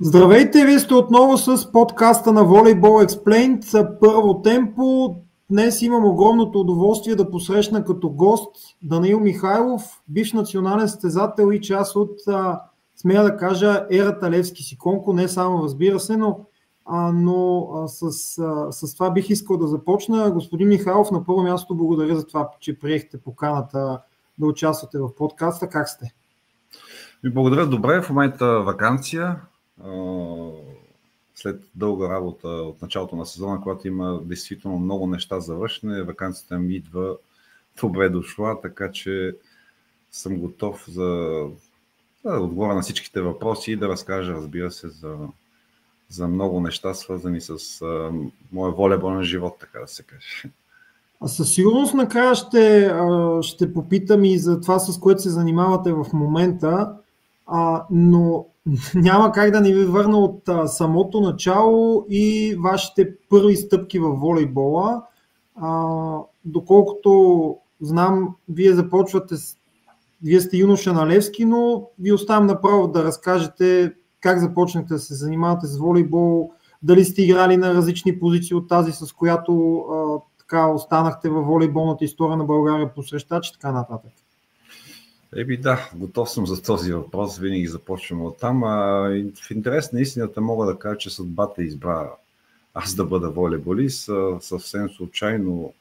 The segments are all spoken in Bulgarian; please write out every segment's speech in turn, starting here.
Здравейте, вие сте отново с подкаста на Volleyball Explained, първо темпо. Днес имам огромното удоволствие да посрещна като гост Данаил Михайлов, бивш национален състезател и част от, смея да кажа, ерата Левски Сиконко, не само разбира се, но с това бих искал да започна. Господин Михайлов, на първо място благодаря за това, че приехте поканата да участвате в подкаста. Как сте? Благодаря, добре. В момента ваканция. След дълга работа от началото на сезона, когато има действително много неща за вършене, ваканцията ми идва добре дошла, така че съм готов да отговоря на всичките въпроси и да разкажа, разбира се, за много неща, свързани с моя волейболен живот, така да се каже. Със сигурност накрая ще попитам и за това, с което се занимавате в момента, но няма как да не ви върна от самото начало и вашите първи стъпки в волейбола. Доколкото знам, вие сте юноша на Левски, но ви оставям направо да разкажете как започнахте да се занимавате с волейбол, дали сте играли на различни позиции от тази, с която останахте във волейболната история на България по срещач и така нататък. Да, готов съм за този въпрос, винаги започвам от там. В интерес на истината мога да кажа, че съдбата избра аз да бъда волейболист. Съвсем случайно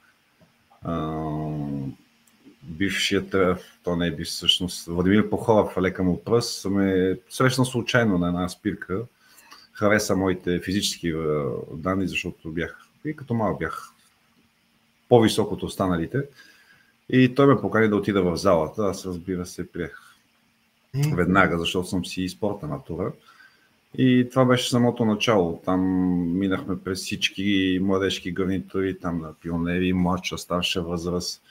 бившият, то не е бивш всъщност, Владимир Похоров, лека му пръст, ме срещна случайно на една спирка. Хареса моите физически данни, защото и като малък бях по-висок от останалите. И той ме покани да отида в залата. Аз, разбира се, приех веднага, защото съм си спортна натура. И това беше самото начало. Там минахме през всички младежки гарнитури, там на пионери, младша, старша възраст.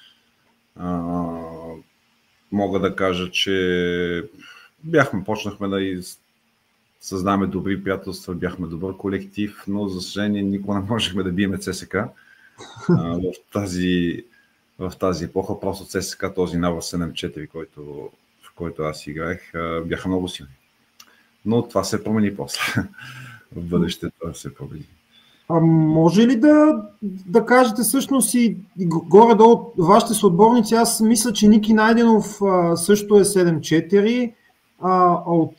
Мога да кажа, че почнахме да създаваме добри приятелства, бяхме добър колектив, но за съжаление никога не можехме да биеме ЦСК. В тази епоха, просто ЦСКА, този набор 7-4, в който аз играех, бяха много силни. Но това се промени после. В бъдеще това се промени. Може ли да кажете всъщност и горе-долу вашите съотборници? Аз мисля, че Ники Найденов също е 7-4, от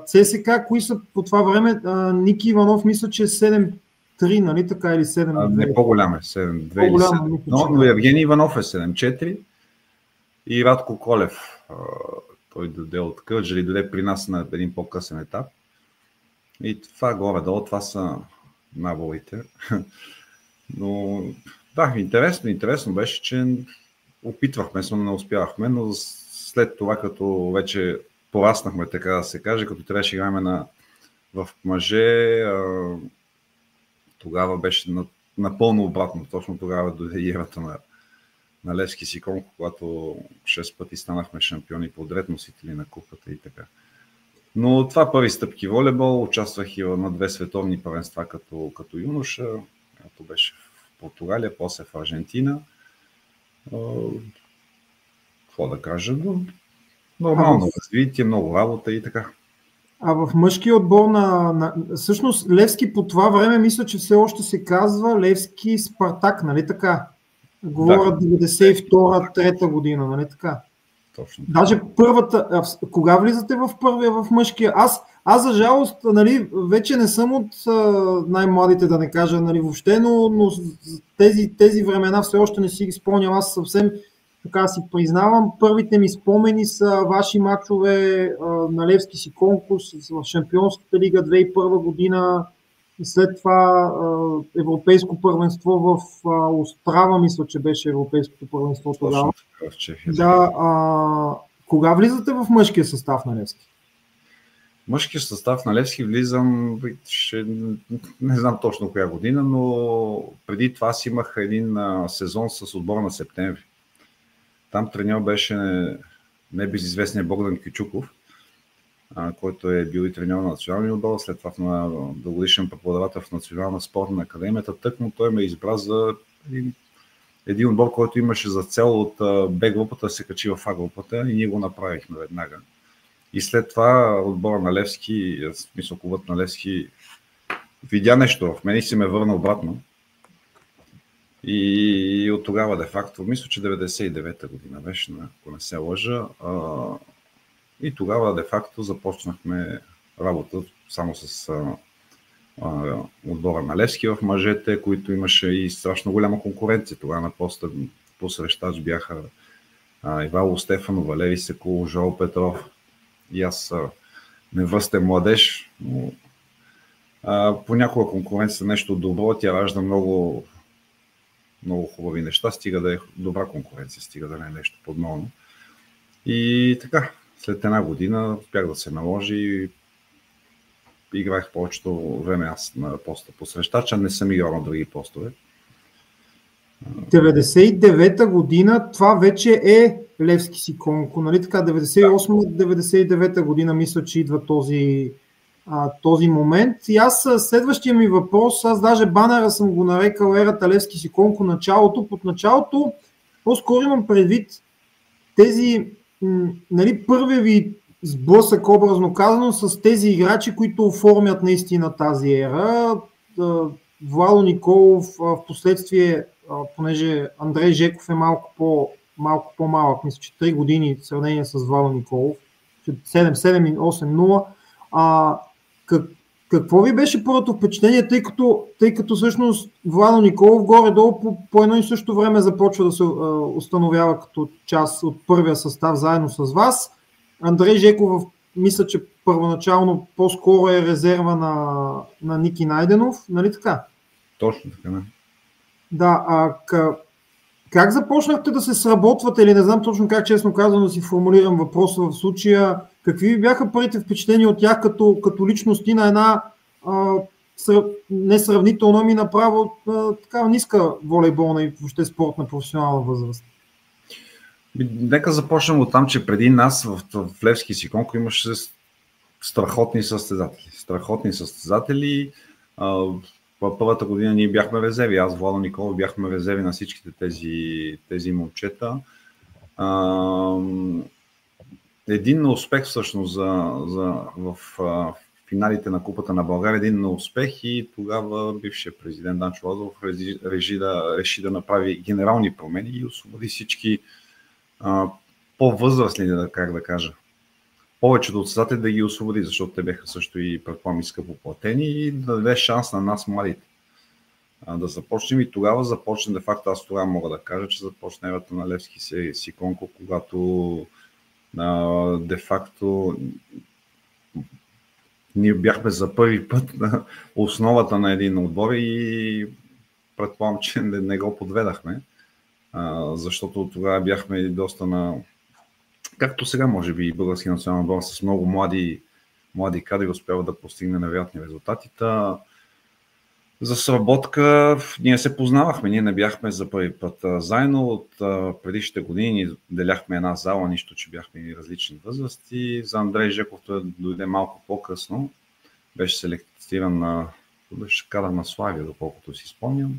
ЦСКА, кои са по това време? Ники Иванов мисля, че е 7-3, нали така, или 7-2? Не, по-голям е, 7-2 или 7. Но Евгений Иванов е 7-4 и Радко Колев, той дойде от Кърджали, дойде при нас на един по-късен етап. И това горе-долу, това са наборите. Но да, интересно беше, че опитвахме, но не успявахме, но след това, като вече пораснахме, така да се каже, като трябваше играем в мъже, тогава беше напълно обратно. Точно тогава дойде ерата на Левски Сиконко, когато 6 пъти станахме шампиони подред, носители на купата и така. Но това първи стъпки волейбол. Участвах и на 2 световни първенства като юноша. Това беше в Португалия, после в Аржентина. Какво да кажа? Нормално развитие, много работа и така. А в мъжкия отбор всъщност Левски по това време мисля, че все още се казва Левски Спартак, нали така? Говорят 92-3 година, нали така? Точно. Даже първата, кога влизате в първия, в мъжкия? Аз за жалост, нали, вече не съм от най-младите, да не кажа, нали, въобще, но тези времена все още не си ги спомням. Аз съвсем така си признавам. Първите ми спомени са ваши мачове на Левски Сиконко в Шампионската лига 2001 година и след това европейско първенство в Острава, мисля, че беше европейското първенство тогава. В Чехия. Да, кога влизате в мъжкия състав на Левски? Мъжкия състав на Левски влизам, не знам точно коя година, но преди това си имах един сезон с отбора на Септември. Там треньор беше небезизвестният Богдан Кючуков, който е бил и треньор на националния отбор, след това на дългогодишен преподавател в Национална спортна академията. Тъкмо той ме избра за един отбор, който имаше за цел от Б групата да се качи в А групата и ние го направихме веднага. И след това отбора на Левски, в смисъл клубът на Левски, видя нещо в мен и си ме върна обратно. И от тогава, де-факто, мисля, че 99-та година беше, ако не се лъжа. И тогава, де-факто, започнахме работа само с отбора на Левски в мъжете, които имаше и страшно голяма конкуренция. Тогава на поста по срещач бяха Ивайло Стефанов, Валери Секулов, Жоро Петров. И аз невръстен младеж, но понякога конкуренцията е нещо добро, тя ражда много, много хубави неща, стига да е добра конкуренция, стига да не е нещо подновно. И така, след една година успях да се наложи и играх повечето време аз на поста посрещача, не съм играл на други постове. 99-та година това вече е Левски Сиконко, нали така? 98-99 година мисля, че идва този момент. И аз следващия ми въпрос, аз даже банера съм го нарекал ерата Левски Сиконко началото. Под началото по-скоро имам предвид тези, нали, първия ви сблъсък, образно казано, с тези играчи, които оформят наистина тази ера. Владо Николов, в последствие, понеже Андрей Жеков е малко по-малък, мисля, че 3 години в сравнение с Владо Николов, 7-8-0. Какво ви беше първото впечатление, тъй като всъщност Владо Николов горе-долу по едно и също време започва да се установява като част от първия състав заедно с вас. Андрей Жеков, мисля, че първоначално по-скоро е резерва на Ники Найденов, нали така? Точно така, да. Да, как започнахте да се сработвате, или не знам точно как, честно казано, да си формулирам въпроса в случая, какви ви бяха първите впечатления от тях като личности на една несравнително, ами направо такава ниска волейболна и въобще спортна професионална възраст? Нека започнем от там, че преди нас в Левски Сиконко имаше страхотни състезатели. В първата година ние бяхме резерви. Аз, Владо Николов, бяхме резерви на всичките тези момчета. Един успех всъщност в финалите на Купата на България, един успех, и тогава бившият президент Данчо Лазаров реши да направи генерални промени и освободи всички по-възрастни, как да кажа. Повечето от състезатели да ги освободи, защото те бяха също и предполагам скъпо платени, и да даде шанс на нас младите да започнем. И тогава започна, де факто, аз тогава мога да кажа, че започна ерата на Левски Сиконко, когато де факто ние бяхме за първи път на основата на един отбор и предполагам, че не го подведахме, защото тогава бяхме доста на, както сега може би и български национален отбор с много млади кадри успява да постигне невероятни резултати. За сработка ние се познавахме, ние не бяхме за първи път заедно. От предишните години деляхме една зала, нищо, че бяхме и различни възрасти. За Андрей Жеков той дойде малко по-късно, беше селектиран на кадър на Славия, доколкото си спомням.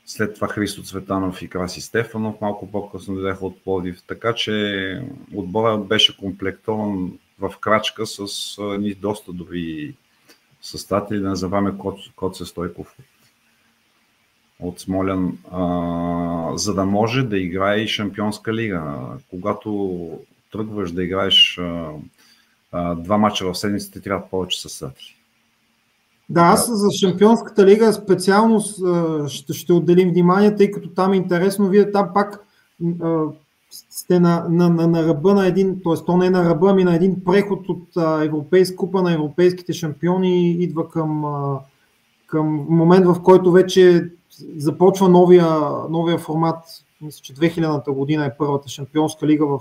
След това Христо Цветанов и Краси Стефанов малко по-късно дойдеха от Пловдив, така че отбора беше комплектован в крачка с доста добри състатели, да не забравяме Коце Стойков от Смолян, за да може да играе и Шампионска лига. Когато тръгваш да играеш 2 мача в седмицата, трябва повече състатели. Да, аз за Шампионската лига специално ще отделим внимание, тъй като там е интересно. Вие там пак сте на ръба на един, т.е. то не е на ръба, ами на един преход от Европейска купа на европейските шампиони, идва към момент, в който вече започва новия формат. Мисля, че 2000-та година е първата Шампионска лига в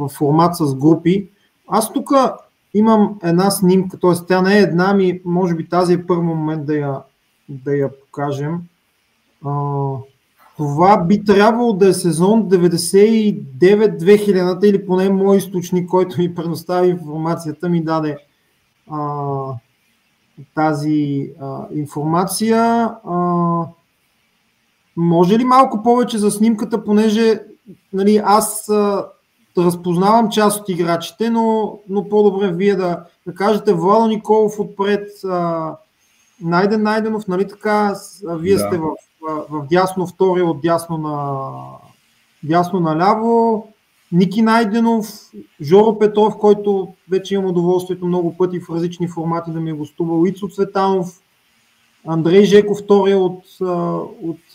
формат с групи. Аз тук имам една снимка, т.е. тя не е една, ми може би тази е първи момент да я покажем. Това би трябвало да е сезон 99-2000, или поне мой източник, който ми предостави информацията, ми даде тази информация. Може ли малко повече за снимката, понеже, нали, аз разпознавам част от играчите, но по-добре вие да кажете. Владо Николов отпред, Найден Найденов, нали така, вие сте в дясно, втори от дясно наляво, Ники Найденов, Жоро Петров, който вече имам удоволствието много пъти в различни формати да ми е гостувал, Ицо Цветанов, Андрей Жеков, втори от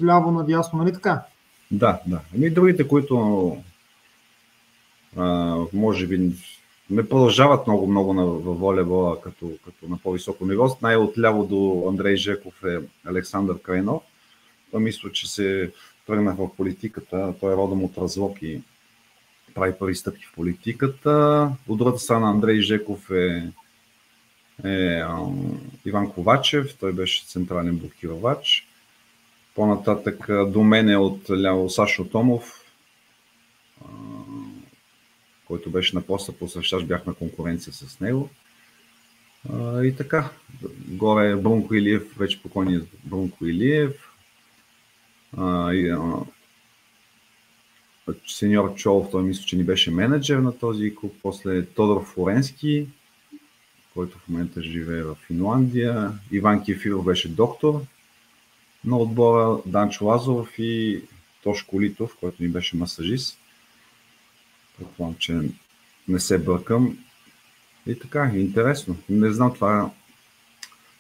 ляво на дясно, нали така? Да. И другите, които може би не продължават много във волейбола като на по-високо ниво. Най-отляво до Андрей Жеков е Александър Крайнов. Той мисля, че се тръгна в политиката. Той е родом от Разлог и прави първи стъпки в политиката. От другата страна Андрей Жеков е Иван Ковачев. Той беше централен блокировач. По-нататък до мен е от ляво Сашо Томов, който беше на поста посрещащ, бях на конкуренция с него. И така, горе е Брунко Илиев, вече покойният Брунко Илиев. Сеньор Чолов, той мисля, че ни беше менеджер на този клуб. После Тодор Флоренски, който в момента живее в Финландия. Иван Кефиров беше доктор на отбора, Данчо Лазаров и Тошко Литов, който ни беше масажист. Предполагам, че не се бъркам. И така, интересно. Не знам това.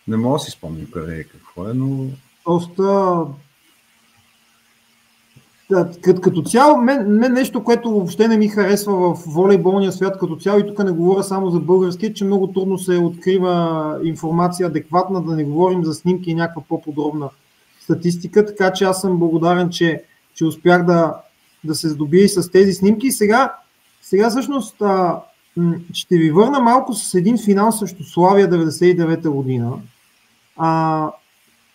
Не мога да си спомням къде е какво е, но... Доста... Като цяло, мен нещо, което въобще не ми харесва в волейболния свят като цяло, и тук не говоря само за български, че много трудно се открива информация адекватна, да не говорим за снимки и някаква по-подробна статистика, така че аз съм благодарен, че успях да се здобия и с тези снимки. И сега всъщност ще ви върна малко с един финал срещу Славия 99-та година.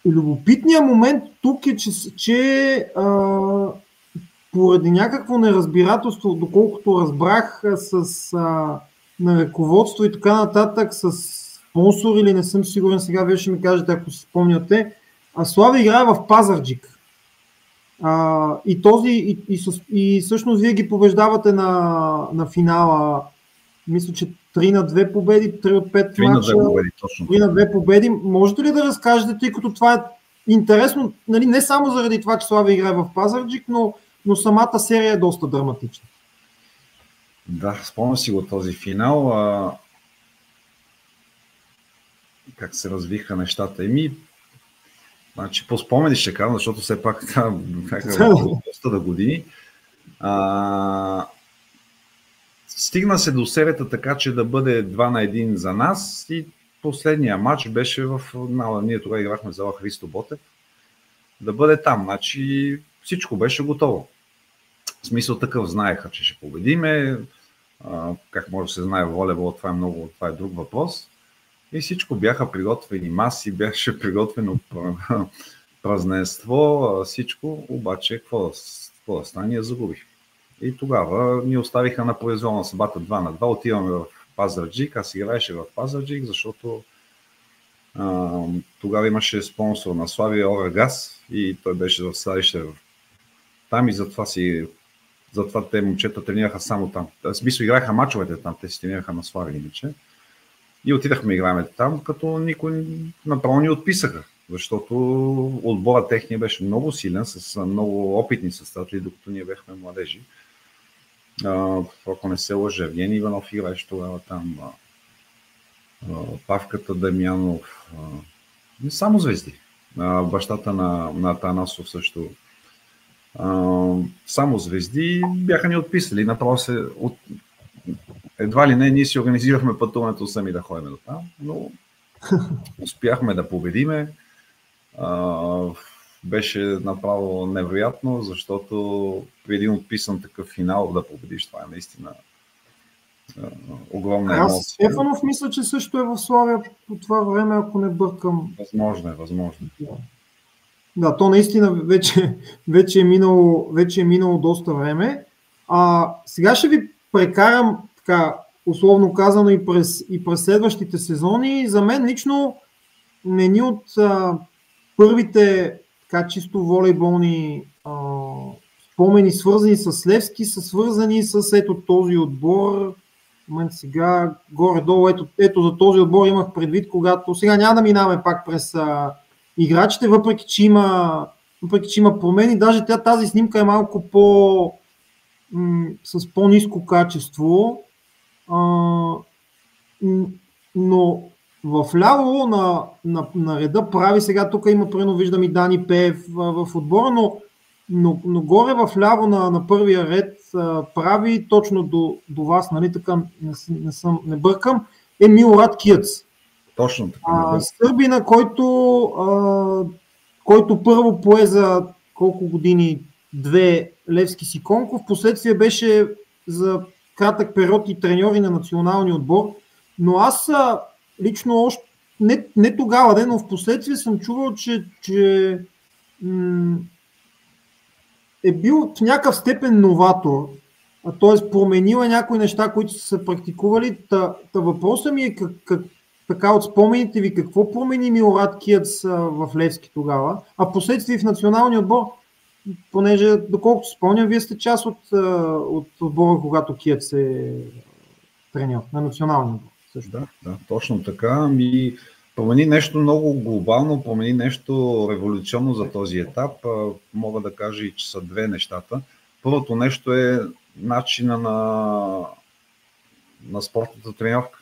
Любопитният момент тук е, че поради някакво неразбирателство, доколкото разбрах на ръководство и така нататък, с спонсор или не съм сигурен, сега вие ще ми кажете, ако се спомняте, Славия играе в Пазарджик. И всъщност вие ги побеждавате на финала, мисля, че 3-2 победи, 3 от 5 мача. 3-2 победи. Можете ли да разкажете, тъй като това е интересно, нали, не само заради това, че Славия играе в Пазарджик, но самата серия е доста драматична. Да, спомням си го този финал. Как се развиха нещата. Значи, по спомени ще кажа, защото все пак доста да години. Стигна се до серията така, че да бъде 2-1 за нас и последния матч беше ние тогава играхме зала Христо Ботев, да бъде там. Значи всичко беше готово. В смисъл такъв, знаеха, че ще победиме. Как може да се знае волейбол, това е друг въпрос. И всичко бяха приготвени маси, беше приготвено празненство, всичко, обаче какво да стане, я загубих. И тогава ни оставиха на произволна съдбата 2-2, отиваме в Пазарджик, аз играеше в Пазарджик, защото тогава имаше спонсор на Славия Орагаз и той беше в седалище там и затова те момчета тренираха само там. В смисъл играха мачовете там, те си тренираха на Славия иначе. И отидахме играем там, като никой направо ни отписаха, защото отбора техния беше много силен, с много опитни състезатели, докато ние бяхме младежи. Ако не се лъжа, Евгений Иванов играеше тогава там, Павката Дамянов, само звезди. Бащата на Атанасов също. Само звезди бяха ни отписали. Направо едва ли не, ние си организирахме пътуването сами да ходим до там, но успяхме да победиме. Беше направо невероятно, защото при един отписан такъв финал да победиш, това е наистина огромна емоция. Стефанов мисля, че също е в Славия по това време, ако не бъркам. Възможно. Да, то наистина вече е минало доста време. Сега ще ви прекарам, така условно казано, и през следващите сезони. За мен лично ни от първите така чисто волейболни спомени свързани с Левски са свързани с ето този отбор. В момента сега горе-долу ето за този отбор имах предвид, когато сега няма да минаваме пак през играчите, въпреки че има промени. Даже тази снимка е малко с по-ниско качество, но в ляво на реда прави, сега тук има примерно виждам и Дани Пеев в отбора, но горе в ляво на първия ред прави точно до вас, нали така не бъркам, е Милорад Киец. Точно така. Сърбина, който първо пое за колко години 2 Левски Сиконков, впоследствие беше за кратък период и треньори на националния отбор, но аз лично още не тогава, но впоследствие съм чувал, че е бил в някакъв степен новатор, т.е. променил някои неща, които са се практикували. Въпросът ми е така от спомените ви, какво промени Милорад Киец в Левски тогава, а последствие в националния отбор, понеже доколкото спомням, вие сте част от отбора, когато Киец е треньор на националния отбор. Да, точно така. Промени нещо много глобално, промени нещо революционно за този етап. Мога да кажа и че са две нещата. Първото нещо е начина на спортната тренировка.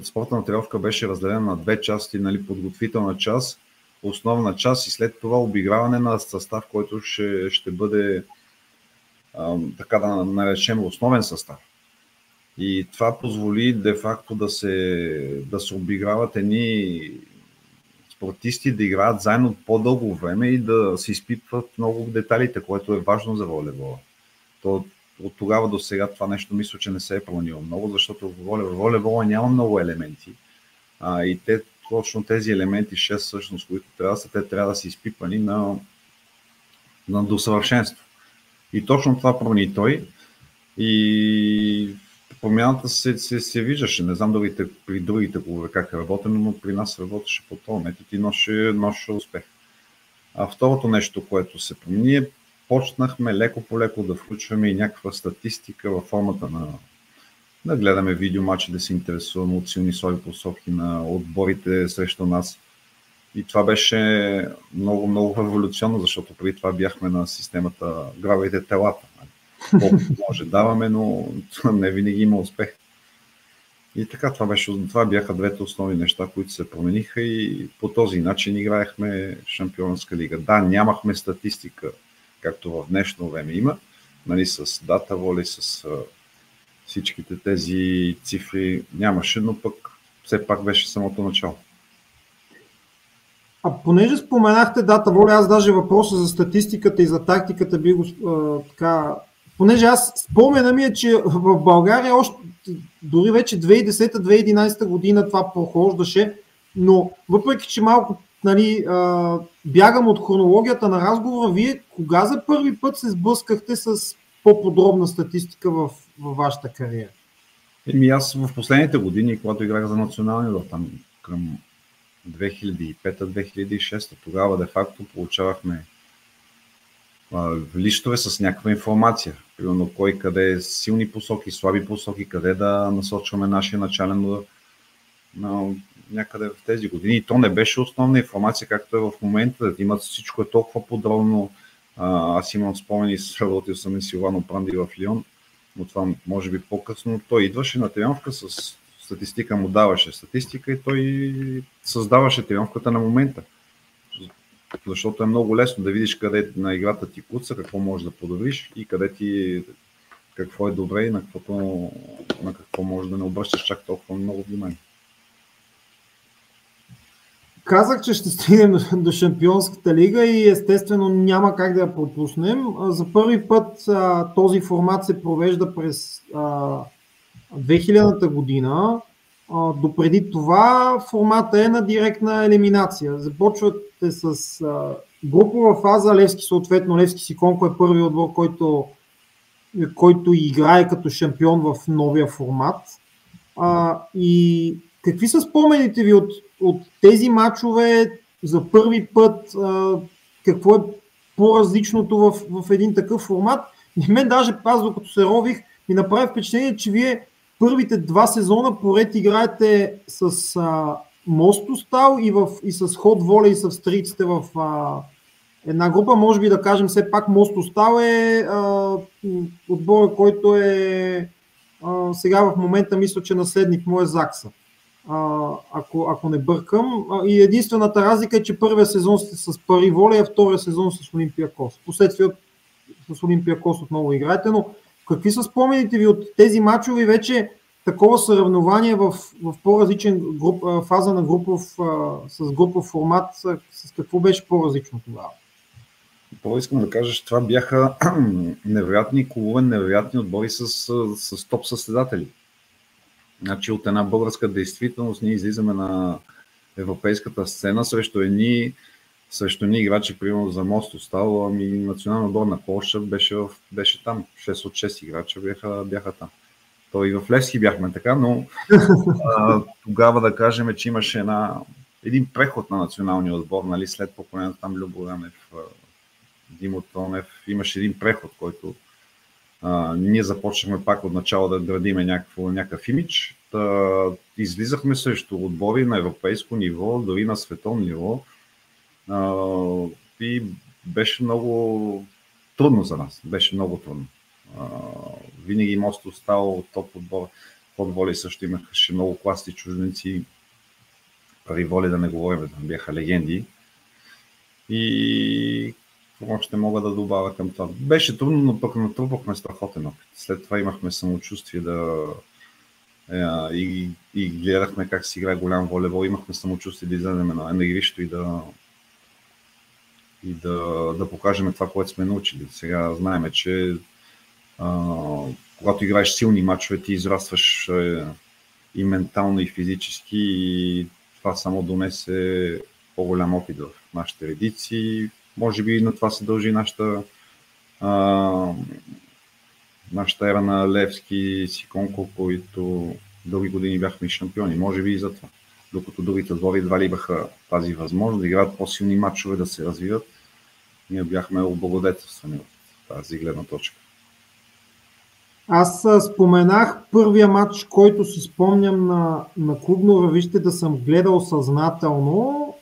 Спортна тренировка беше разделена на две части, нали, подготвителна част, основна част и след това обиграване на състав, който ще бъде така да наречем основен състав. И това позволи де-факто да се обиграват едни спортисти, да играят заедно по-дълго време и да се изпитват много в деталите, което е важно за волейбола. От тогава до сега това нещо мисля, че не се е променило много, защото в волейбола няма много елементи. И точно тези елементи, 6 всъщност, които те трябва да са изпипани на досъвършенство. И точно това промени той. И промяната се виждаше. Не знам при другите клубове как е работено, но при нас работеше по този метод и ноше успех. А второто нещо, което се промени, почнахме леко по леко да включваме и някаква статистика във формата да гледаме видеоматчи, да се интересуваме от силни слаби посоки на отборите срещу нас. И това беше много, много революционно, защото преди това бяхме на системата гравайте телата. Колкото може даваме, но не винаги има успех. И така, това бяха двете основни неща, които се промениха и по този начин играехме Шампионска лига. Да, нямахме статистика, както в днешно време има, нали, с дата воли, с всичките тези цифри нямаше, но пък все пак беше самото начало. А понеже споменахте дата воля, аз даже въпроса за статистиката и за тактиката би го така... Понеже аз спомена ми е, че в България още дори вече 2010-2011 година това прохождаше, но въпреки, че малко бягам от хронологията на разговора, вие кога за първи път се сблъскахте с по-подробна статистика във вашата кариера? Аз в последните години, когато играх за националния отбор, там към 2005-2006, тогава де-факто получавахме листове с някаква информация. Примерно кой къде е силни посоки, слаби посоки, къде да насочваме нашия начален удар. Някъде в тези години. И то не беше основна информация, както е в момента. Имат всичко е толкова подробно. Аз имам спомени, работил съм и с Ивано Пранди в Лион, но това може би по-късно. Той идваше на тренировка с статистика, му даваше статистика и той създаваше тренировката на момента. Защото е много лесно да видиш къде на играта ти куца, какво можеш да подобриш и какво е добре и на какво можеш да не обръщаш чак толкова много внимание. Казах, че ще стигнем до Шампионската лига и естествено няма как да я пропуснем. За първи път този формат се провежда през 2000-та година. Допреди това формата е на директна елиминация. Започвате с групова фаза. Левски, съответно, Левски Сиконко е първият отбор, който играе като шампион в новия формат. И какви са спомените ви от тези мачове за първи път? по-различното в един такъв формат. И мен даже аз, докато се рових, ми направи впечатление, че вие първите 2 сезона поред играете с мостостал и с ход воля и с австрийците в една група. Може би да кажем все пак мостостал е отбора, който е сега в момента мисля, че наследник му е Закса. Ако не бъркам. И единствената разлика е, че първия сезон сте с Пари Воля, а втория сезон с Олимпиакос. Последствие с Олимпиакос отново играете, но какви са спомените ви от тези мачове? Вече такова съревнование в по-различен фаза на с групов формат, с какво беше по-различно тогава? Първо искам да кажа, че това бяха невероятни клубове, невероятни отбори с топ състезатели. Значи от една българска действителност ние излизаме на европейската сцена срещу едни играчи, примерно за Мостостал, национален отбор на Полша беше там. 6 от 6 играча бяха там. То и в Левски бяхме така, но тогава да кажем, че имаше един преход на националния отбор, нали, след поколението там Любо Ранев, Димо Тонев, имаше един преход, който ние започнахме пак от начало да градиме някакъв имидж. Излизахме срещу отбори на европейско ниво, дори на световно ниво. И беше много трудно за нас. Беше много трудно. Винаги Мост остал топ отбор. Под Воли също имаше много класни чужденци. Пари Воли да не говорим, бяха легенди. И още мога да добавя към това. Беше трудно, но пък натрупахме страхотен опит. След това имахме самочувствие и гледахме как си играе голям волейбол. Имахме самочувствие да излезем на игрището и да покажем това, което сме научили. Сега знаем, че когато играеш силни мачове, ти израстваш и ментално, и физически, и това само донесе по-голям опит в нашите редици. Може би на това се дължи нашата ера на Левски и Сиконко, които дълги години бяхме шампиони. Може би и за това. Докато другите отбори едва ли имаха тази възможност да играят по-силни матчове, да се развиват, ние бяхме облагодетелствани от тази гледна точка. Аз споменах първия матч, който си спомням на клубно равнище да съм гледал съзнателно.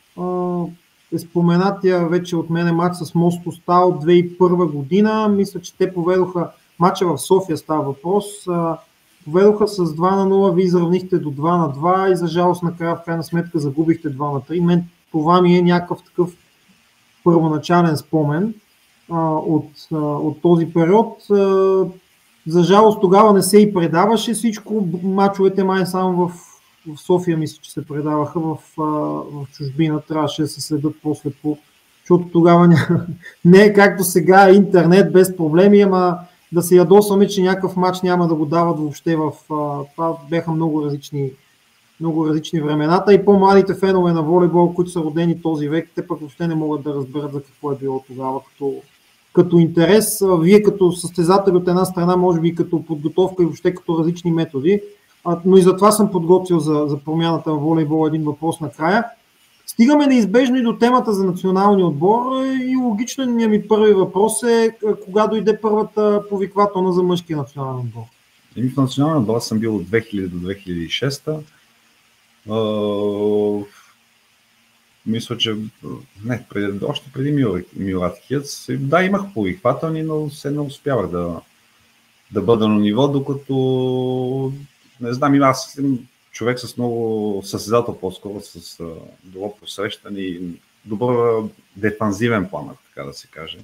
Споменатия вече от мене матч с Мостостал 2001 година. Мисля, че те поведоха матча в София, става въпрос. Поведоха с 2-0, вие изравнихте до 2-2 и за жалост накрая в крайна сметка загубихте 2-3. Мен това ми е някакъв такъв първоначален спомен от този период. За жалост тогава не се и предаваше всичко. Мачовете май само в София мисля, че се предаваха, в чужбина трябваше да се следят после защото тогава не е както сега интернет без проблеми, ама да се ядосваме, че някакъв мач няма да го дават въобще това бяха много различни времената и по-младите фенове на волейбол, които са родени този век, те пък въобще не могат да разберат за какво е било тогава като интерес. Вие като състезатели от една страна, може би като подготовка и въобще като различни методи, но и затова съм подготвил за промяната в волейбол един въпрос накрая. Стигаме неизбежно и до темата за националния отбор и логичният ми първи въпрос е кога дойде първата повиквателна за мъжкия национален отбор? В националния отбор съм бил от 2000 до 2006. Мисля, че още преди Мюрат Хиец. Да, имах повиквателни, но все не успявах да бъда на ниво, докато не знам, аз съм човек с много състезател по-скоро, с добро посрещане и добър дефанзивен план, така да се каже.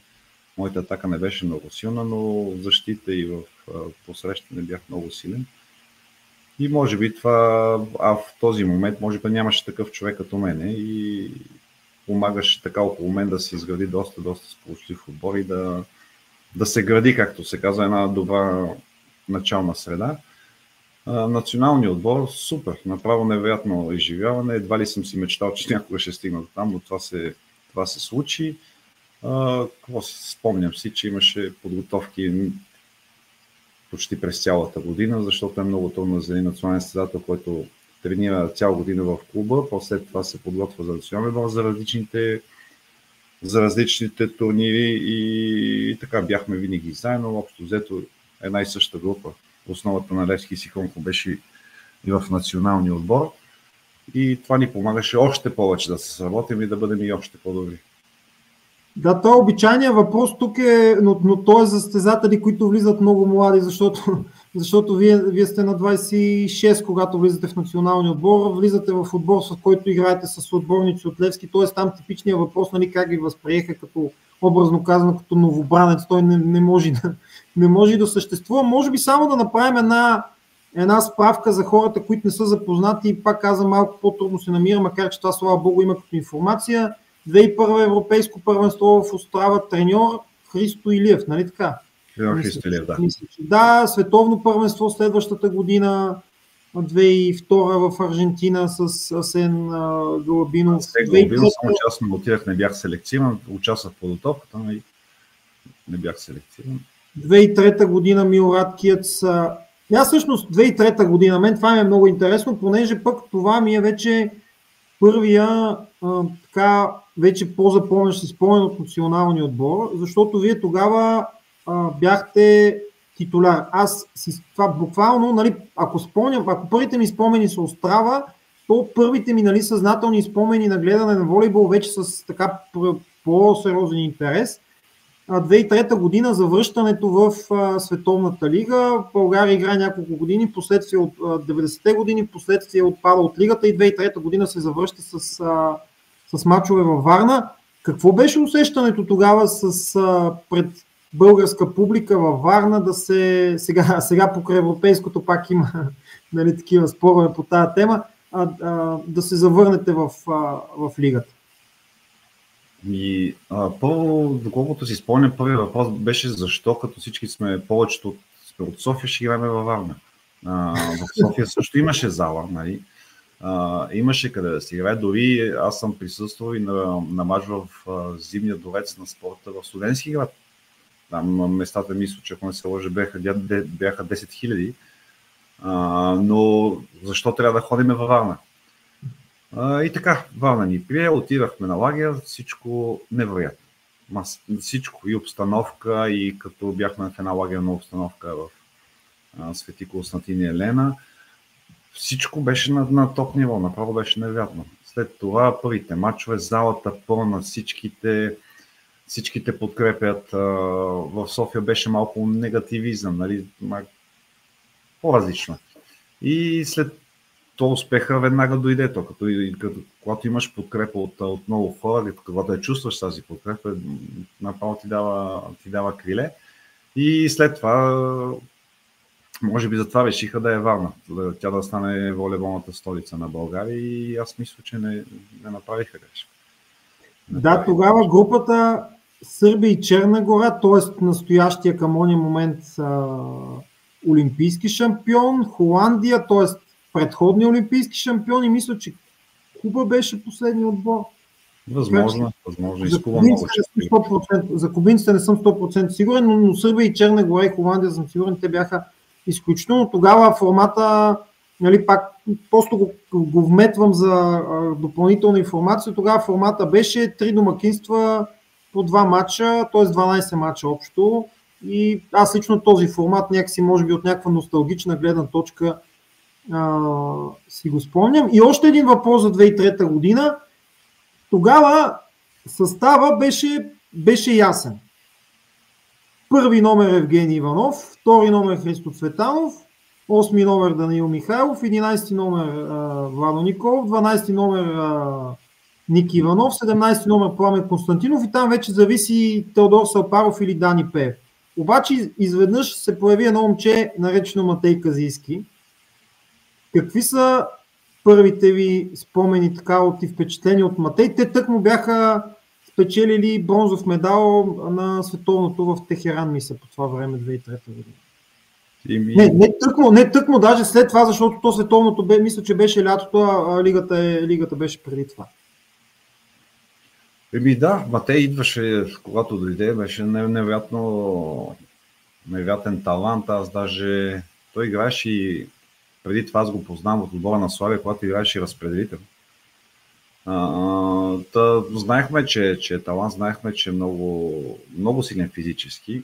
Моята атака не беше много силна, но в защита и в посрещане бях много силен. И може би това, в този момент, може би нямаше такъв човек като мене и помагаше така около мен да се изгради доста сполучлив отбор и да се гради, както се казва, една добра начална среда. Националният отбор, супер, направо невероятно изживяване. Едва ли съм си мечтал, че някога ще стигна до там, но това се случи. Какво си спомням си, че имаше подготовки почти през цялата година, защото е много трудно за един национален състезател, който тренира цяла година в клуба, после това се подготвя за национален отбор за различните за различните турнири и така бяхме винаги заедно, общо взето една и съща група. Основата на Левски и Сихонко беше и в националния отбор и това ни помагаше още повече да се сработим и да бъдем и още по-добри. Да, това е обичайният въпрос тук но то е за състезатели, които влизат много млади, защото вие сте на 26, когато влизате в националния отбор, влизате в отбор, с който играете с отборници от Левски, т.е. там типичният въпрос, нали, как ги възприеха като, образно казано, като новобранец, той не може да съществува. Може би само да направим една справка за хората, които не са запознати и пак казвам, малко по-трудно се намира, макар че това, слава Богу, има като информация. 2001 европейско първенство в Острава, треньор Христо Илиев, нали така? Христо Илиев, да. Да, световно първенство следващата година, 2002 в Аржентина с Асен Галабинов. Само частно отидах, не бях селекциониран, участвах в подготовката, но и не бях селекциониран. 2003 година Милорад Киец. Аз всъщност 2003 година, мен това ми е много интересно, понеже пък това ми е вече първия така вече по-запомнящ си спомен от националния отбор, защото вие тогава бяхте титуляр. Аз си това буквално, нали, ако първите ми спомени са Острава, то първите ми, нали, съзнателни спомени на гледане на волейбол вече с така по-сериозен интерес. 2003 година завръщането в Световната лига. България игра няколко години, последствие от 90-те години, последствие отпада от лигата и 2003 година се завръща с мачове във Варна. Какво беше усещането тогава пред българска публика във Варна да се, сега покрай европейското пак има, нали, такива спорове по тази тема, да се завърнете в лигата? И първо, доколкото си спомням, първият въпрос беше защо, като всички повечето от София ще играем във Варна. В София също имаше зала, нали? Имаше къде да се играе. Дори аз съм присъствал и на мач в Зимния дворец на спорта в Студентски град. Там местата, мисля, че ако не се лъжа, бяха 10 000, но защо трябва да ходим във Варна? И така, Варна ни прие, отидахме на лагер, всичко невероятно. Всичко, и обстановка, и като бяхме в една лагерна обстановка в Свети Константин и Елена, всичко беше на топ ниво, направо беше невероятно. След това първите мачове, залата пълна, всичките подкрепят. В София беше малко негативизъм, нали, по-различно. И след то успеха веднага дойде то, когато имаш подкрепа от много хора, когато я чувстваш тази подкрепа, направо ти дава криле. И след това, може би затова решиха да е Варна, тя да стане волейболната столица на България и аз мисля, че не направиха грешка. Да, тогава групата Сърбия и Черна гора, т.е. настоящия към ония момент олимпийски шампион, Холандия, т.е. предходни олимпийски шампиони, мисля, че Куба беше последния отбор. Възможно. За кубинците не съм 100% сигурен, но Сърбия и Черна гора и Холандия съм сигурен, те бяха изключително. Тогава формата, нали, пак просто го вметвам за допълнителна информация, тогава формата беше 3 домакинства по 2 мача, т.е. 12 мача общо. И аз лично този формат някакси, може би от някаква носталгична гледна точка, си го спомням. И още един въпрос за 2003 година. Тогава състава беше ясен. Първи номер Евгений Иванов, втори номер Христо Цветанов, 8 номер Даниил Михайлов, 11 номер Владо Николов, 12 номер Ники Иванов, 17 номер Пламен Константинов и там вече зависи Теодор Салпаров или Дани Пеев. Обаче изведнъж се появи едно момче, наречено Матей Казийски. Какви са първите ви спомени така и впечатления от Матей? Те тъкмо бяха спечелили бронзов медал на световното в Техеран, мисля, по това време, 2003 година. Не тъкмо, даже след това, защото то световното мисля, че беше лятото, а лигата беше преди това. Да, Матей идваше, когато дойде, беше невероятен талант. Аз даже той играеше и преди това аз го познавам от отбора на Славия, когато играеше разпределител. Знаехме, че е талант, знаехме, че е много силен физически.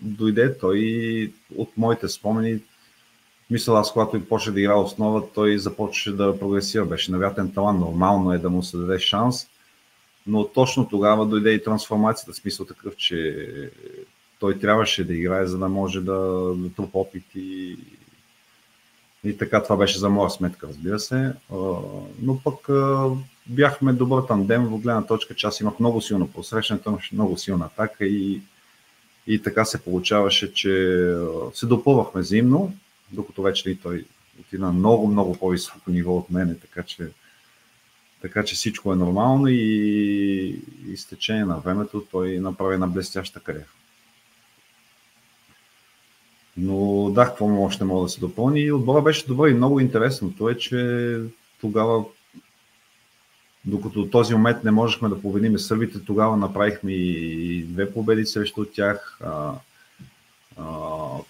Дойде той от моите спомени. Мисля, аз когато почна да играе основа, той започваше да прогресира. Беше невероятен талант, нормално е да му се даде шанс, но точно тогава дойде и трансформацията, в смисъл такъв, че той трябваше да играе, за да може да трупа опит и така. Това беше за моя сметка, разбира се. Но пък бяхме добър тандем в гледна точка, че аз имах много силно посрещане, той имаше много силна атака и така се получаваше, че се допълвахме взаимно, докато вече и той отида на много по-високо ниво от мене, така че всичко е нормално и с течение на времето той направи една блестяща кариера. Но да, какво още мога да се допълни. И отбора беше добър и много интересното е, че тогава, докато в този момент не можехме да победим сърбите, тогава направихме и 2 победи срещу тях.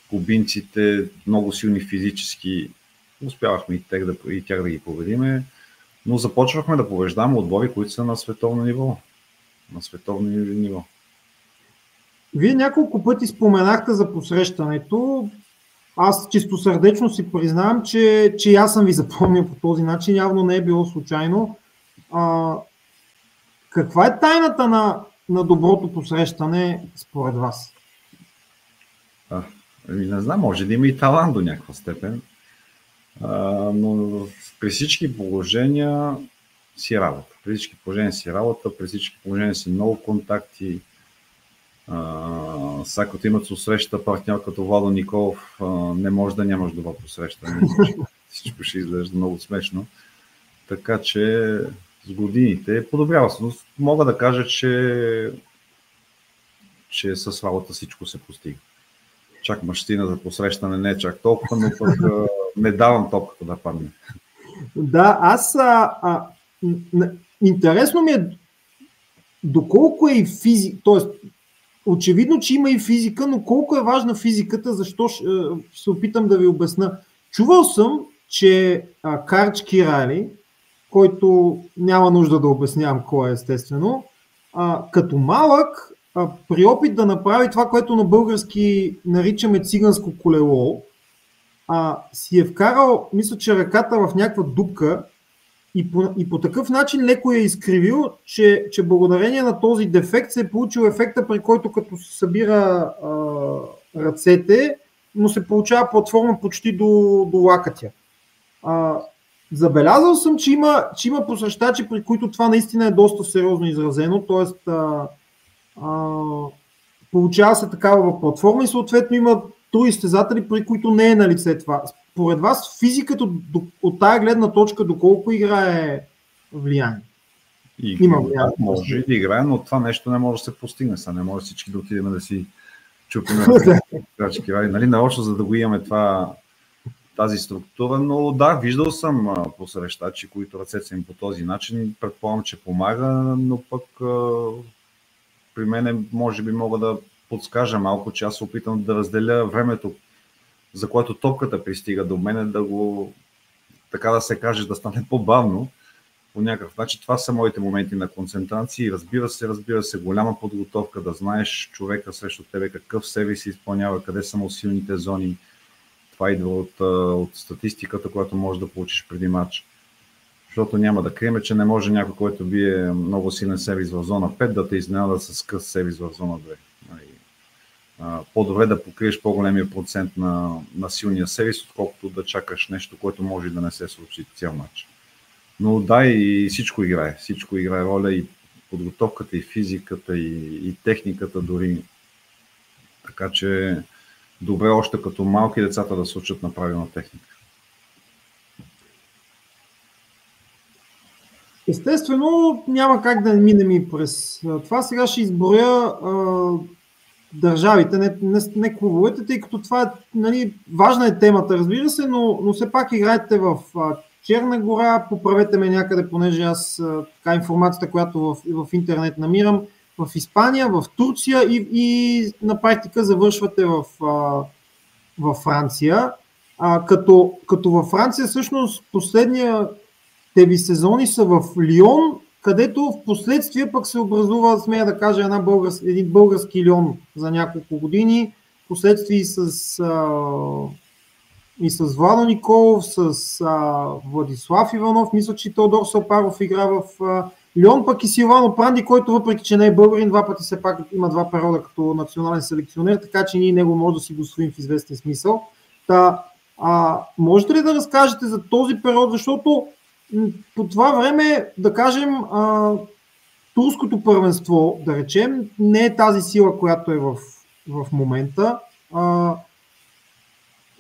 Кубинците много силни физически, успявахме и тях да ги победиме, но започвахме да побеждаваме отбори, които са на световно ниво. Вие няколко пъти споменахте за посрещането. Аз чисто сърдечно си признавам, че аз съм ви запомнил по този начин. Явно не е било случайно. Каква е тайната на доброто посрещане според вас? Не знам, може да има и талант до някаква степен. Но при всички положения си работа. При всички положения си много контакти. Сега като имат среща партньор като Владо Николов, не може да нямаш добро посрещане. Всичко ще изглежда много смешно. Така че с годините подобрява се. Но мога да кажа, че с работа всичко се постига. Чак мащина за посрещане не е чак толкова, но пък не давам топката да падне. Да, интересно ми е доколко е и физика, т.е. очевидно, че има и физика, но колко е важна физиката, защо ще се опитам да ви обясна. Чувал съм, че Карч Кирали, който няма нужда да обяснявам кой е естествено, като малък, при опит да направи това, което на български наричаме циганско колело, си е вкарал, мисля, че ръката в някаква дупка и по такъв начин леко я изкривил, че благодарение на този дефект се е получил ефекта, при който като се събира ръцете, но се получава платформа почти до лакътя. Забелязал съм, че има посрещачи, при които това наистина е доста сериозно изразено, т.е. Получава се такава платформа и съответно има други състезатели, при които не е на лице това. Според вас физиката от тая гледна точка доколко играе влияние? Има влияние. Може да играе, но това нещо не може да се постигне. Са не може всички да отидем да си чупим крачки. Нали, нарочно, за да го имаме тази структура, но да, виждал съм посрещачи, които ръцете са им по този начин. Предполагам, че помага, но пък при мен може би мога да подскажа малко, че аз се опитам да разделя времето, за което топката пристига до мене, да го, така да се каже, да стане по-бавно по някакъв начин. Това са моите моменти на концентрация и разбира се, голяма подготовка, да знаеш човека срещу тебе какъв сервис се изпълнява, къде са му силните зони. Това идва от статистиката, която можеш да получиш преди матч. Защото няма да крием, че не може някой, който бие много силен сервис в зона 5, да те изненада с къс сервис в зона 2. По-добре да покриеш по-големия процент на силния сервис, отколкото да чакаш нещо, което може да не се случи цял матч. Но да, и всичко играе. Всичко играе роля, и подготовката, и физиката, и техниката дори. Така че добре още като малки децата да се учат на правилна техника. Естествено, няма как да минем и през това. Сега ще изброя държавите, не клубовете, тъй като това е, нали, важна е темата, разбира се, но все пак играете в Черна гора, поправете ме някъде, понеже аз така информацията, която в интернет намирам, в Испания, в Турция и на практика завършвате в Франция. Като във Франция всъщност ви сезони са в Лион, където в последствие пък се образува, смея да кажа, един български Лион за няколко години, последствие и с Владо Николов, с Владислав Иванов, мисля, че Теодор Сапаров игра в Лион, пък и Силвано Пранди, който въпреки, че не е българин, два пъти все пак има два периода като национален селекционер, така че ние него може да си го усвоим в известен смисъл. Можете ли да разкажете за този период, защото по това време, да кажем, турското първенство, да речем, не е тази сила, която е в момента.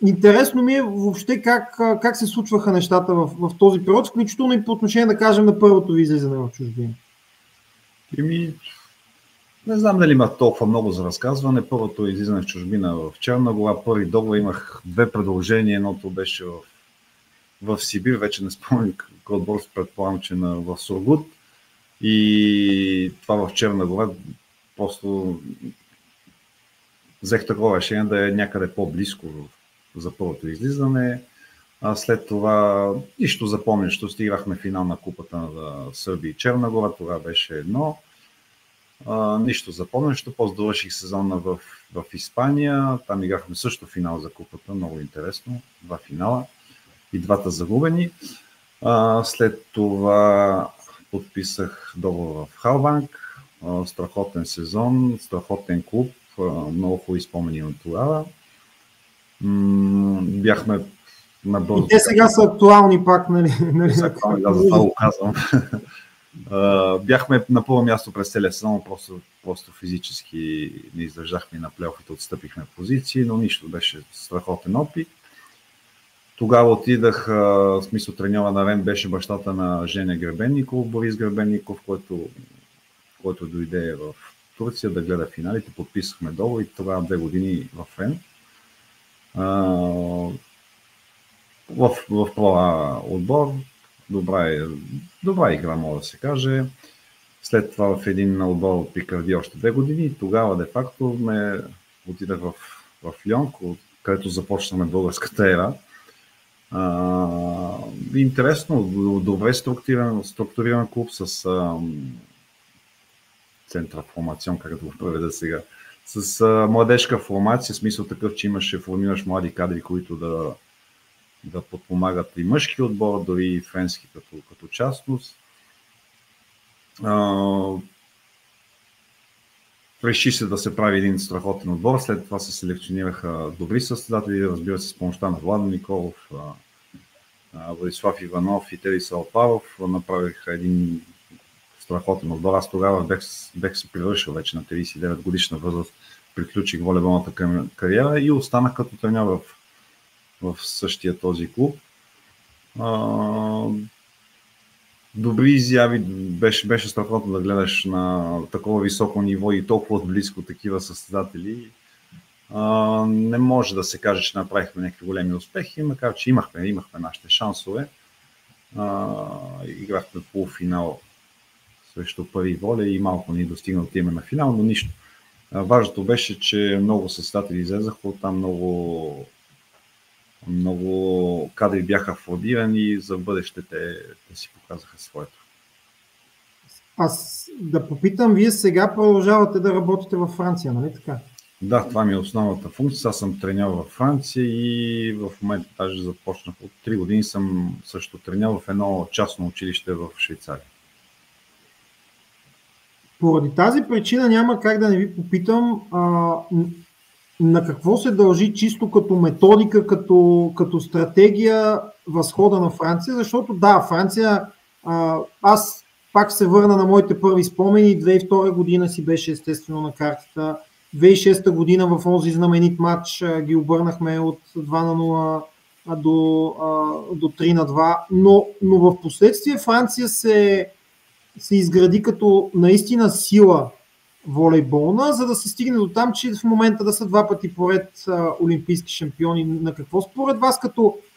Интересно ми е въобще как се случваха нещата в този период, включително и по отношение, да кажем, на първото ви излизане в чужбина. Не знам дали има толкова много за разказване. Първото излизане в чужбина в Черна гора, първи договор, имах две предложения, едното беше в Сибир, вече не спомням какъв отбор, предполагам, че в Сургут, и това в Черна гора, просто взех такова решение да е някъде по-близко за първото излизане. След това нищо запомнящо, стигахме финал на купата на Сърбия и Черна гора, това беше едно. Нищо запомнящо, после довърших сезона в Испания, там играхме също финал за купата, много интересно, два финала и двата загубени. След това подписах договор в Халбанк, страхотен сезон, страхотен клуб, много хубави спомени от тогава. Бяхме набързо. И те сега са актуални пак, нали? За това го казвам. Бяхме на първо място през целия сезон, просто физически не издържахме на плейофите, отстъпихме позиции, но нищо, беше страхотен опит. Тогава отидах, в смисъл треньора на Рен беше бащата на Женя Гребенников, Борис Гребенников, който дойде в Турция да гледа финалите, подписахме договор и тогава 2 години в Рен. В проа отбор, добра игра, може да се каже. След това в един отбор от Пикарди още 2 години и тогава де-факто отидах в Лион, където започнахме българската ера. Интересно, добре структуриран клуб с център формацион, как да го проведа сега, с младежка формация, в смисъл такъв, че формираш млади кадри, които да подпомагат и мъжки отбор, дори и френски като частност. Реши се да се прави един страхотен отбор, след това се селекционираха добри състезатели, разбира се, с помощта на Владо Николов, Владислав Иванов и Теди Салапаров, направиха един страхотен отбор. Аз тогава бех се привършил вече на 39 годишна възраст, приключих волейболната кариера и останах като треньор в същия този клуб. Добри изяви, беше страхотно да гледаш на такова високо ниво и толкова отблизко такива състезатели. Не може да се каже, че направихме някакви големи успехи, макар че имахме нашите шансове. Играхме полуфинал срещу Пари Волей и малко ни достигна от име на финал, но нищо. Важното беше, че много състезатели излезаха оттам, много кадри бяха формирани, за бъдеще те си показаха своето. Аз да попитам, вие сега продължавате да работите във Франция, нали така? Да, това ми е основната функция. Аз съм треньор във Франция и в момента даже започнах от 3 години съм също треньор в едно частно училище в Швейцария. Поради тази причина няма как да не ви попитам на какво се дължи чисто като методика, като стратегия възхода на Франция, защото да, Франция, аз пак се върна на моите първи спомени, 2002 година си беше естествено на картата, 2006 година в онзи знаменит матч ги обърнахме от 2-0 до 3-2, но в последствие Франция се изгради като наистина сила волейболна, за да се стигне до там, че в момента да са 2 пъти поред олимпийски шампиони. На какво според вас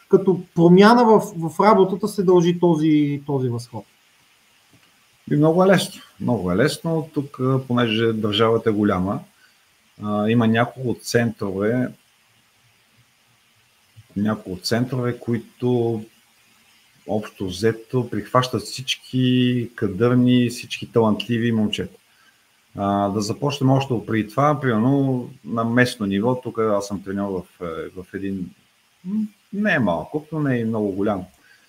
като промяна в работата се дължи този възход? Много е лесно. Много е лесно. Тук, понеже държавата е голяма, има няколко центрове, които общо взето прихващат всички кадърни, всички талантливи момчета. Да започнем още преди това, примерно на местно ниво. Тук аз съм тренирал в един не е малък клуб, но не е много голям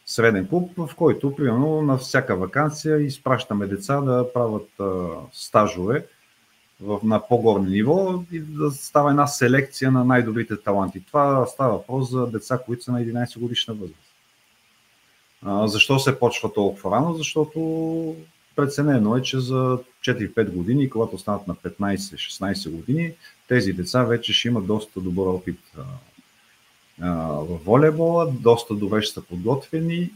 среден клуб, в който примерно на всяка ваканция изпращаме деца да правят стажове на по-горно ниво и да става една селекция на най-добрите таланти. Това става въпрос за деца, които са на 11 годишна възраст. Защо се почва толкова рано? Защото преценено е, че за 4-5 години, когато станат на 15-16 години, тези деца вече ще имат доста добър опит в волейбола, доста добре ще са подготвени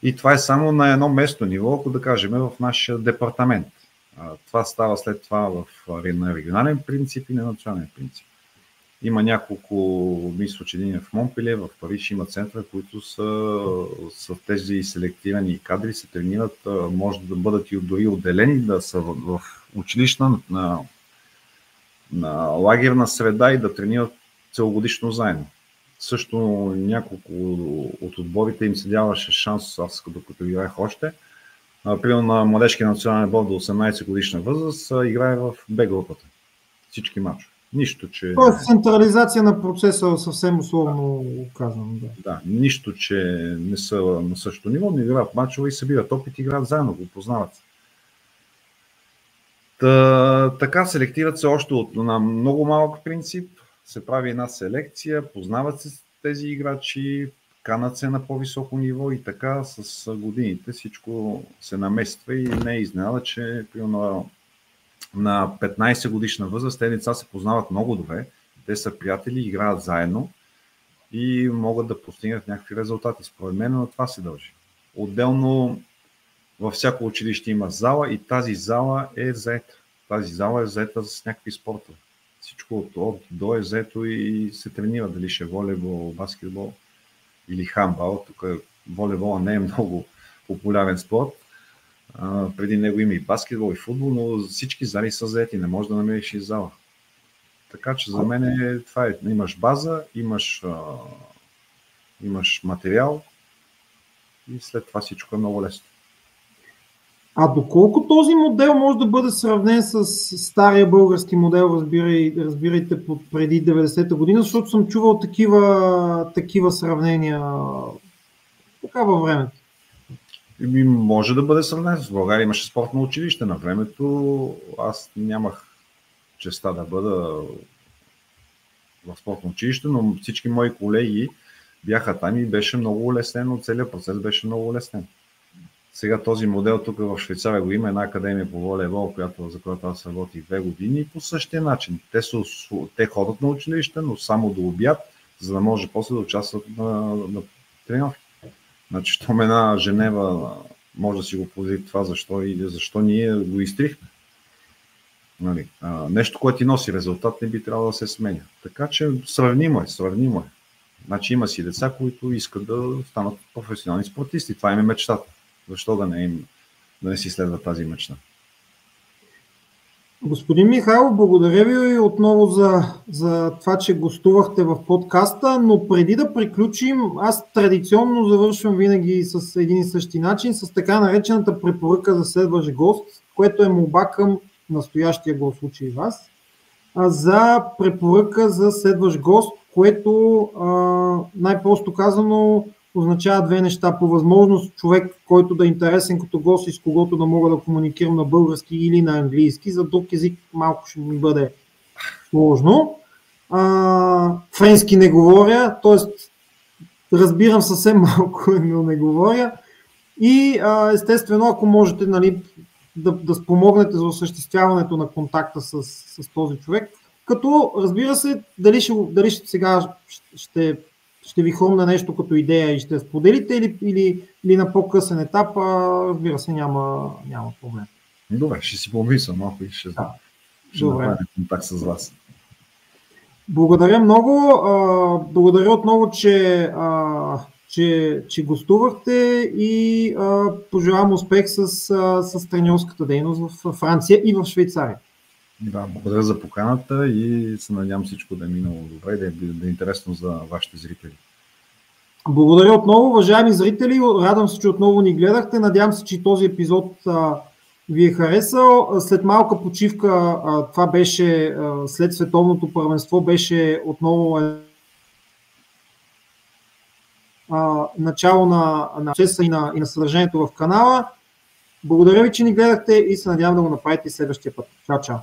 и това е само на едно местно ниво, ако да кажем в нашия департамент. Това става след това на регионален принцип и на национален принцип. Има няколко, мисля, че един в Монпелие, в Париж има центъра, които са тези селектирани кадри, се тренират, може да бъдат и дори отделени, да са в училищна, на лагерна среда и да тренират целогодишно заедно. Също няколко от отборите им се даваше шанс, аз докато играех още. Примерно на младежкия национален отбор до 18 годишна възраст играе в Б групата. Всички мачове. Нищо, че... Тоест централизация на процеса съвсем условно казано. Да, нищо, че не са на същото ниво, но играят мачове и събират опит и играят заедно, го познават. Така селектират се още на много малък принцип. Се прави една селекция, познават се тези играчи, канат се на по-високо ниво и така с годините всичко се намества и не е изненада, че на 15 годишна възраст тези деца се познават много добре, те са приятели, играят заедно и могат да постигнат някакви резултати. Според мен на това се дължи. Отделно във всяко училище има зала и тази зала е заета. Тази зала е заета с някакви спортове. Всичко от до е заето и се тренира, дали ще е волейбол, баскетбол или хандбал. Тук волейбола не е много популярен спорт. Преди него има и баскетбол, и футбол, но всички зали са заети, не можеш да намериш и зала. Така че за мен това е. Имаш база, имаш материал и след това всичко е много лесно. А доколко този модел може да бъде сравнен с стария български модел, разбирайте преди 90-та година, защото съм чувал такива сравнения така във времето. Може да бъде сравнен. В България имаше спортно училище на времето. Аз нямах честа да бъда в спортно училище, но всички мои колеги бяха там и беше много улеснено. Целият процес беше много улеснен. Сега този модел тук в Швейцария го има, една академия по волейбол, за която аз работих 2 години и по същия начин. Те ходят на училище, но само до обяд, за да може после да участват на тренировки. Значи, щом една Женева може да си го позволи това, защо ние го изтрихме. Нали? Нещо, което ти носи резултат, не би трябвало да се сменя. Така че сравнимо е. Значи има си деца, които искат да станат професионални спортисти. Това им е мечтата. Защо да не си следва тази мечта? Господин Михайлов, благодаря ви отново за това, че гостувахте в подкаста, но преди да приключим, аз традиционно завършвам винаги с един и същи начин, с така наречената препоръка за следващ гост, което е молба към настоящия гост, в случай вас, за препоръка за следващ гост, което най-просто казано означава 2 неща. По възможност човек, който да е интересен като гост и с когото да мога да комуникирам на български или на английски. За друг език малко ще ми бъде сложно. Френски не говоря, т.е. разбирам съвсем малко, но не говоря. И естествено, ако можете, нали, да спомогнете за осъществяването на контакта с този човек. Като, разбира се, дали сега ще ви хрумне нещо като идея и ще споделите или на по-късен етап, разбира се, няма проблем. Добре, ще си помисля малко и ще направим контакт с вас. Благодаря много. Благодаря отново, че гостувахте и пожелавам успех с треньорската дейност в Франция и в Швейцария. Да, благодаря за поканата и се надявам всичко да е минало добре и да е интересно за вашите зрители. Благодаря отново, уважаеми зрители. Радвам се, че отново ни гледахте. Надявам се, че този епизод ви е харесал. След малка почивка, това беше след световното първенство, беше отново начало на процеса и на съдържанието в канала. Благодаря ви, че ни гледахте и се надявам да го направите и следващия път. Чао, чао!